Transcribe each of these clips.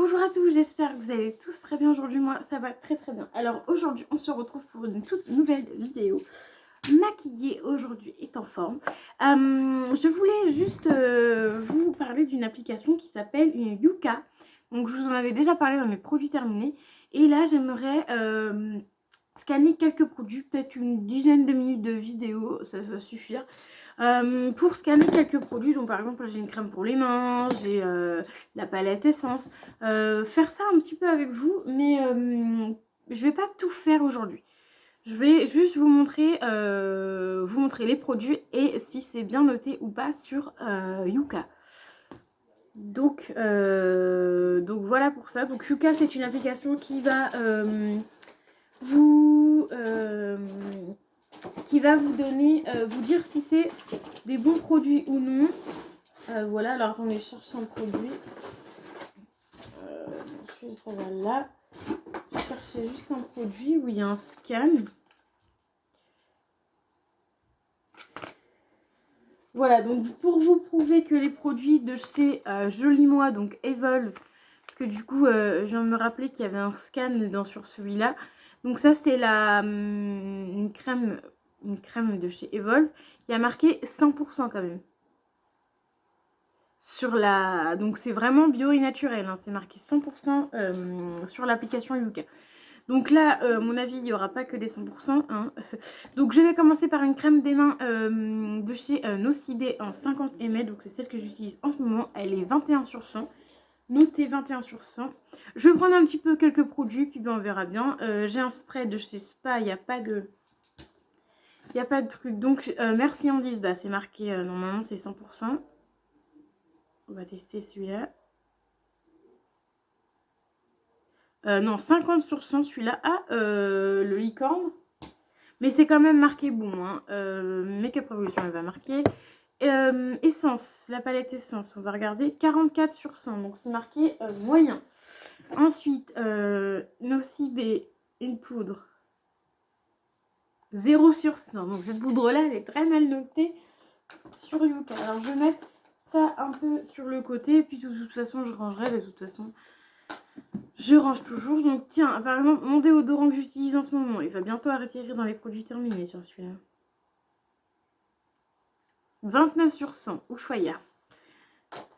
Bonjour à tous, j'espère que vous allez tous très bien aujourd'hui. Moi, ça va très bien. Alors aujourd'hui, on se retrouve pour une toute nouvelle vidéo. Maquillée aujourd'hui est en forme. Je voulais juste vous parler d'une application qui s'appelle une Yuka. Donc je vous en avais déjà parlé dans mes produits terminés. Et là, j'aimerais scanner quelques produits, peut-être une dizaine de minutes de vidéo, ça va suffire. Pour scanner quelques produits, donc par exemple j'ai une crème pour les mains, j'ai la palette essence, faire ça un petit peu avec vous, mais je vais pas tout faire aujourd'hui. Je vais juste vous montrer les produits et si c'est bien noté ou pas sur Yuka. Donc voilà pour ça. Donc Yuka, c'est une application qui va vous donner, vous dire si c'est des bons produits ou non. Voilà, alors attendez, je cherche un produit. Ça va là. Je cherchais juste un produit où il y a un scan. Voilà, donc pour vous prouver que les produits de chez Joli Moi, donc Evolve, parce que du coup, je viens de me rappeler qu'il y avait un scan sur celui-là. Donc ça, c'est une crème de chez Evolve. Il y a marqué 100% quand même. Donc c'est vraiment bio et naturel, hein. C'est marqué 100% sur l'application Yuka. Donc là, à mon avis, il n'y aura pas que des 100%, hein. Donc je vais commencer par une crème des mains de chez Nocibé en 50 ml. Donc c'est celle que j'utilise en ce moment. Elle est 21 sur 100. Notez 21 sur 100. Je vais prendre un petit peu quelques produits, puis ben, on verra bien. J'ai un spray de chez Spa, il n'y a pas de truc. Donc merci Andis, bah, c'est marqué, normalement c'est 100%. On va tester celui-là. Non, 50 sur 100 celui-là. Ah, le licorne. Mais c'est quand même marqué bon, hein. Make-up Revolution, elle va marquer. Essence, la palette essence, on va regarder. 44 sur 100, donc c'est marqué moyen. Ensuite, Nocibé, une poudre. 0 sur 100. Donc cette poudre-là, elle est très mal notée sur Yuka. Alors je vais mettre ça un peu sur le côté. Et puis de toute façon, je rangerai. De toute façon, je range toujours. Donc tiens, par exemple, mon déodorant que j'utilise en ce moment, il va bientôt atterrir dans les produits terminés sur celui-là. 29 sur 100, Ushuaïa.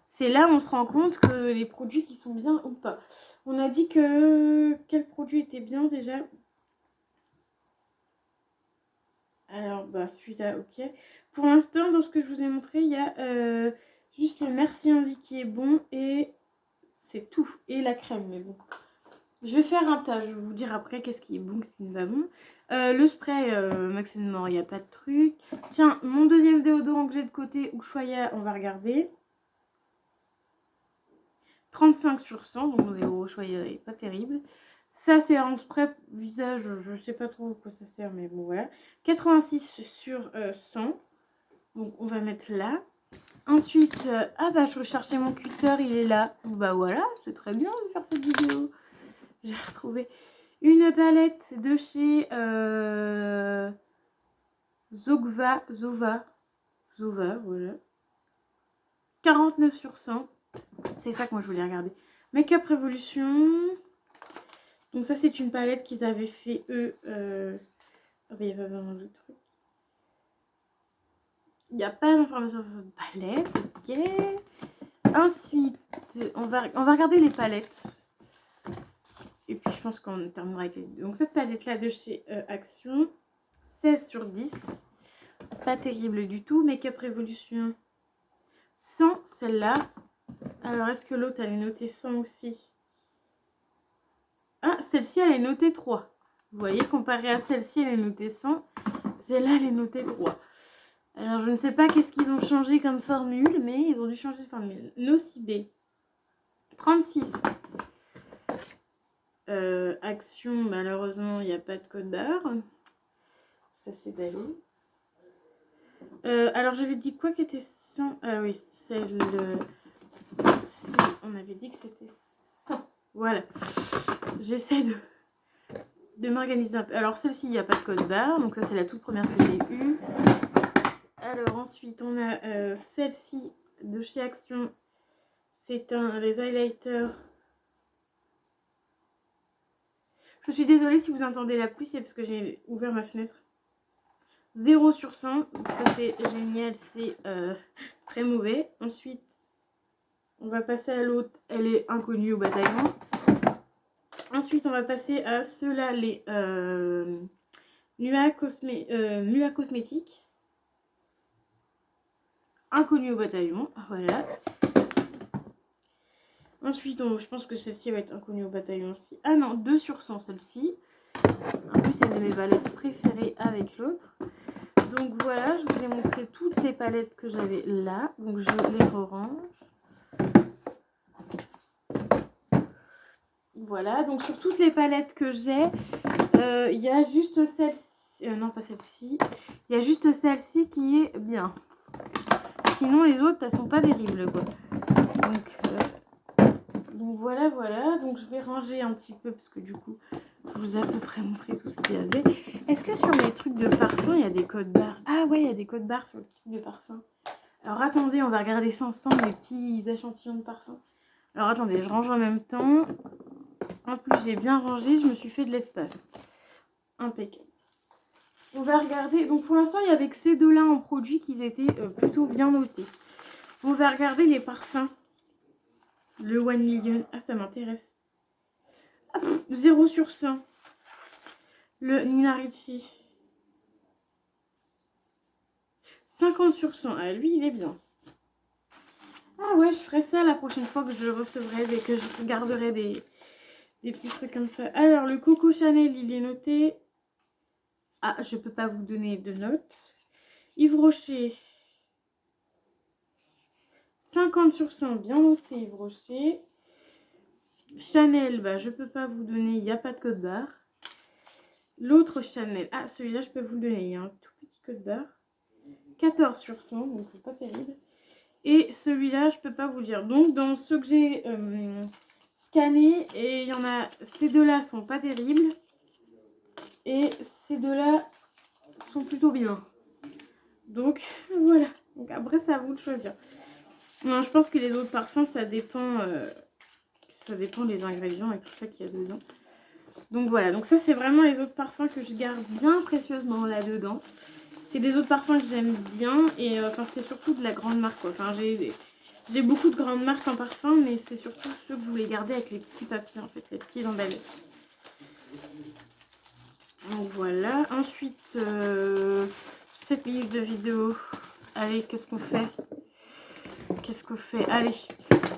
C'est là où on se rend compte que les produits qui sont bien ou pas. On a dit que quel produit était bien déjà. Alors, bah celui-là, ok. Pour l'instant, dans ce que je vous ai montré, il y a juste le Merci Andy qui est bon et c'est tout. Et la crème, mais bon. Je vais faire un tas, je vais vous dire après qu'est-ce qui est bon, qu'est-ce qui n'est pas bon. Le spray Max & More, il n'y a pas de truc. Tiens, mon deuxième déodorant que j'ai de côté, Ushuaïa, on va regarder. 35 sur 100, donc mon Ushuaïa est pas terrible. Ça, c'est un spray visage, je sais pas trop à quoi ça sert, mais bon, voilà. 86 sur 100, donc on va mettre là. Ensuite, ah bah je recherchais mon cutter, il est là. Bah voilà, c'est très bien de faire cette vidéo. J'ai retrouvé une palette de chez Zova, voilà. 49 sur 100. C'est ça que moi je voulais regarder. Make-up Revolution. Donc ça c'est une palette qu'ils avaient fait eux. Oh, il y a pas vraiment de trucs. Il n'y a pas d'informations sur cette palette. Ok. Ensuite, on va regarder les palettes. Et puis je pense qu'on terminera avec les deux. Donc cette palette là de chez Action. 16 sur 10. Pas terrible du tout. Make-up Revolution. 100 celle-là. Alors est-ce que l'autre elle est notée 100 aussi? Ah, celle-ci elle est notée 3. Vous voyez, comparé à celle-ci elle est notée 100. Celle-là elle est notée 3. Alors je ne sais pas qu'est-ce qu'ils ont changé comme formule, mais ils ont dû changer de formule. Nocibé. 36. Action, malheureusement il n'y a pas de code barre. Ça c'est ballot. Alors j'avais dit quoi qui était 100? Ah oui, on avait dit que c'était 100. Voilà. J'essaie de m'organiser un peu. Alors celle-ci, il n'y a pas de code barre. Donc ça, c'est la toute première que j'ai eue. Alors ensuite, on a celle-ci de chez Action. C'est les highlighters Je suis désolée si vous entendez la pluie, c'est parce que j'ai ouvert ma fenêtre. 0 sur 100, donc ça c'est génial, c'est très mauvais. Ensuite, on va passer à l'autre, elle est inconnue au bataillon. Ensuite, on va passer à ceux-là, les Mua Cosmétiques. Inconnue au bataillon, voilà. Ensuite, je pense que celle-ci va être inconnue au bataillon aussi. Ah non, 2 sur 100 celle-ci. En plus, c'est une de mes palettes préférées avec l'autre. Donc voilà, je vous ai montré toutes les palettes que j'avais là. Donc je les range. Voilà, donc sur toutes les palettes que j'ai, il y a juste celle-ci. Non, pas celle-ci. Il y a juste celle-ci qui est bien. Sinon, les autres, elles sont pas terribles, quoi. Donc voilà, voilà. Donc je vais ranger un petit peu parce que du coup, je vous ai à peu près montré tout ce qu'il y avait. Est-ce que sur mes trucs de parfum, il y a des codes barres? Ah ouais, il y a des codes barres sur les trucs de parfum. Alors attendez, on va regarder ça ensemble, les petits échantillons de parfum. Alors attendez, je range en même temps. En plus, j'ai bien rangé, je me suis fait de l'espace. Impeccable. On va regarder. Donc pour l'instant, il n'y avait que ces deux-là en produit qui étaient plutôt bien notés. On va regarder les parfums. Le 1 million. Ah, ça m'intéresse. 0 sur 100. Le Nina Ricci. 50 sur 100. Ah, lui, il est bien. Ah ouais, je ferai ça la prochaine fois que je recevrai et que je garderai des petits trucs comme ça. Alors, le Coco Chanel, il est noté. Ah, je peux pas vous donner de notes. Yves Rocher. 50 sur 100, bien noté Yves Rocher. Chanel, bah, je peux pas vous donner, il n'y a pas de code barre. L'autre Chanel, ah, celui-là, je peux vous le donner, il y a un tout petit code barre. 14 sur 100, donc c'est pas terrible. Et celui-là, je peux pas vous le dire. Donc, dans ceux que j'ai scannés, et il y en a, ces deux-là sont pas terribles. Et ces deux-là sont plutôt bien. Donc, voilà. Donc, après, c'est à vous de choisir. Non, je pense que les autres parfums, ça dépend des ingrédients et tout ça qu'il y a dedans. Donc voilà, donc ça c'est vraiment les autres parfums que je garde bien précieusement là-dedans. C'est des autres parfums que j'aime bien et enfin c'est surtout de la grande marque quoi. Enfin j'ai beaucoup de grandes marques en parfum mais c'est surtout ceux que je voulais garder avec les petits papiers en fait, les petits emballages. Donc voilà, ensuite cette liste de vidéos. Allez, qu'est-ce qu'on fait? Allez,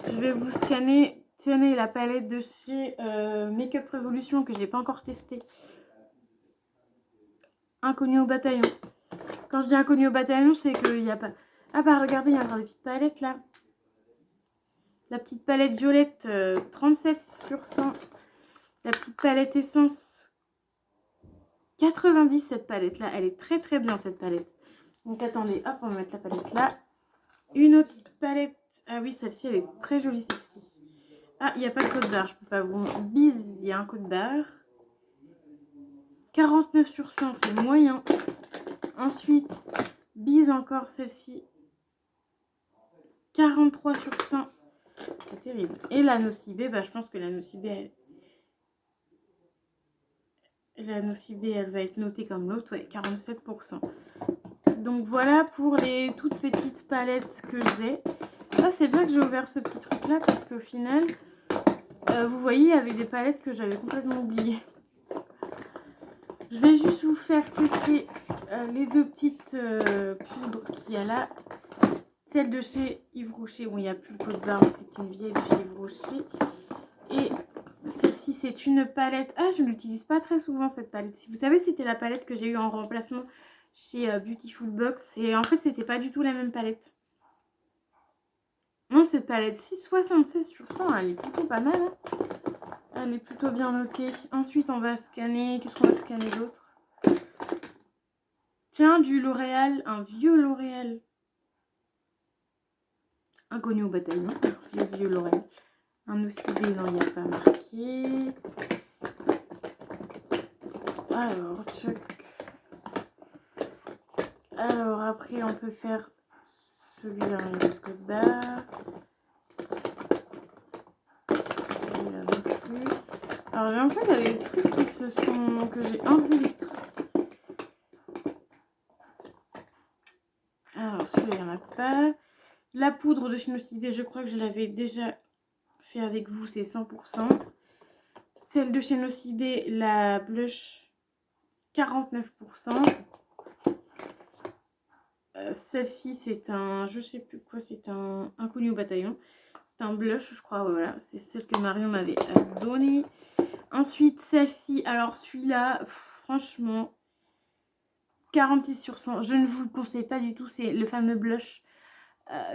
je vais vous scanner. Tenez la palette de chez Makeup Revolution que je n'ai pas encore testée. Inconnu au bataillon. Quand je dis inconnu au bataillon, c'est qu'il n'y a pas... Ah bah regardez, il y a encore des petites palettes là. La petite palette violette, 37 sur 100. La petite palette essence, 90 cette palette là. Elle est très très bien cette palette. Donc attendez, hop, on va mettre la palette là. Une autre palette. Ah oui, celle-ci, elle est très jolie celle-ci. Ah, il n'y a pas de code barre, je peux pas vous... Bise, il y a un code barre. 49 sur 100, c'est moyen. Ensuite, Bise encore celle-ci. 43 sur 100. C'est terrible. Et la Nocibé, bah, je pense que la Nocibé, elle va être notée comme l'autre. Ouais, 47%. Donc voilà pour les toutes petites palettes que j'ai. Là, c'est bien que j'ai ouvert ce petit truc-là parce qu'au final... vous voyez, il y avait des palettes que j'avais complètement oubliées. Je vais juste vous faire tester les deux petites poudres qu'il y a là. Celle de chez Yves Rocher. Bon, il n'y a plus le code barre, c'est une vieille de chez Yves Rocher. Et celle-ci, c'est une palette. Ah, je ne l'utilise pas très souvent cette palette. Si vous savez, c'était la palette que j'ai eu en remplacement chez Beautiful Box. Et en fait, c'était pas du tout la même palette. Non, cette palette 6,76 sur 100, elle est plutôt pas mal. Hein. Elle est plutôt bien notée. Ensuite, on va scanner. Qu'est-ce qu'on va scanner d'autre? Tiens, du L'Oréal. Un vieux L'Oréal. Inconnu au bataillon. Vieux L'Oréal. Un OCB, non, il n'y a pas marqué. Alors, check. Alors, après, on peut faire celui-là, le code barre. Alors j'ai l'impression qu'il y a des trucs qui se sont... que j'ai enregistrés. Alors celui-là, il n'y en a pas. La poudre de chez Nocibé, je crois que je l'avais déjà fait avec vous, c'est 100%. Celle de chez Nocibé, la blush, 49%. Celle-ci, c'est un, je sais plus quoi, c'est un inconnu au bataillon. C'est un blush, je crois, voilà. C'est celle que Marion m'avait donnée. Ensuite, celle-ci, alors celui-là, franchement, 46 sur 100. Je ne vous le conseille pas du tout, c'est le fameux blush.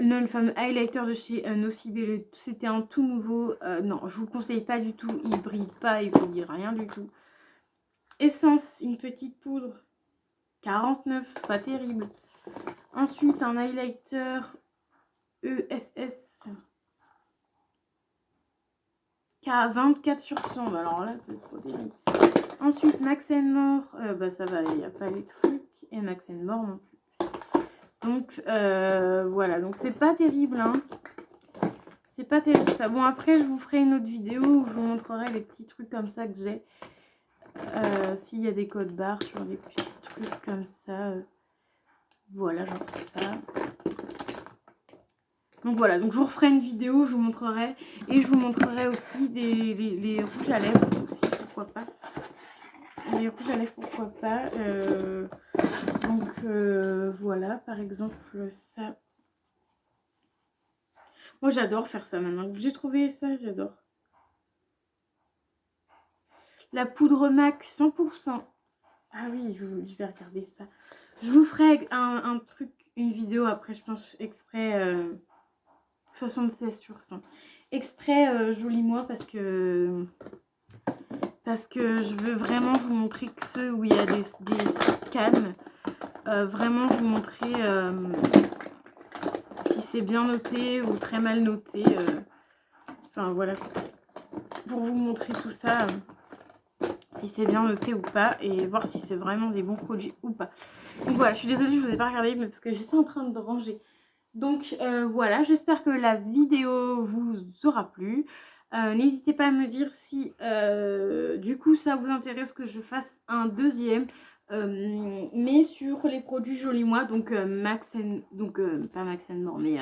Non, le fameux highlighter de chez Nocibé, c'était un tout nouveau. Non, je vous le conseille pas du tout. Il brille pas, il brille rien du tout. Essence, une petite poudre, 49, pas terrible. Ensuite, un highlighter ESS qui a 24 sur 100. Alors là, c'est trop terrible. Ensuite, Max More, bah ça va, il n'y a pas les trucs. Et Max More non plus. Donc voilà, donc c'est pas terrible, hein. C'est pas terrible ça. Bon, après, je vous ferai une autre vidéo où je vous montrerai les petits trucs comme ça que j'ai. S'il y a des codes barres sur des petits trucs comme ça. Voilà, genre ça. Donc voilà, donc je vous referai une vidéo, je vous montrerai. Et je vous montrerai aussi les rouges à lèvres aussi, pourquoi pas. Les rouges à lèvres, pourquoi pas. Donc voilà, par exemple ça. Moi j'adore faire ça maintenant. J'ai trouvé ça, j'adore. La poudre Max 100%. Ah oui, je vais regarder ça. Je vous ferai un truc, une vidéo après, je pense, exprès 76 sur 100. Exprès joli-moi parce que je veux vraiment vous montrer que ceux où il y a des scans. Vraiment vous montrer si c'est bien noté ou très mal noté. Enfin voilà. Pour vous montrer tout ça. Si c'est bien noté ou pas et voir si c'est vraiment des bons produits ou pas. Donc voilà, je suis désolée, je vous ai pas regardé mais parce que j'étais en train de ranger. Donc voilà, j'espère que la vidéo vous aura plu. N'hésitez pas à me dire si du coup ça vous intéresse que je fasse un deuxième. Mais sur les produits Joli Moi, donc pas Max More, mais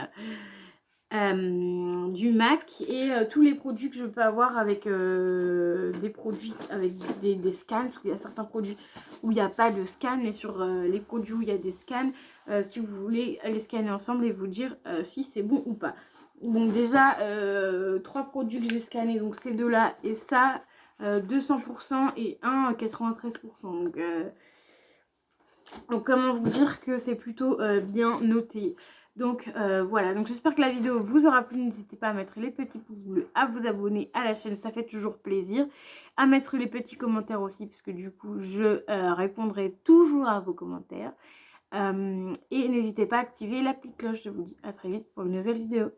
du MAC et tous les produits que je peux avoir avec des produits avec des scans, parce qu'il y a certains produits où il n'y a pas de scan, et sur les produits où il y a des scans, si vous voulez les scanner ensemble et vous dire si c'est bon ou pas. Donc déjà 3 produits que j'ai scannés, donc ces deux là et ça, 200% et un à 93%. Donc comment vous dire que c'est plutôt bien noté. Donc voilà, donc j'espère que la vidéo vous aura plu. N'hésitez pas à mettre les petits pouces bleus, à vous abonner à la chaîne, ça fait toujours plaisir. À mettre les petits commentaires aussi, puisque du coup je répondrai toujours à vos commentaires. Et n'hésitez pas à activer la petite cloche. Je vous dis à très vite pour une nouvelle vidéo.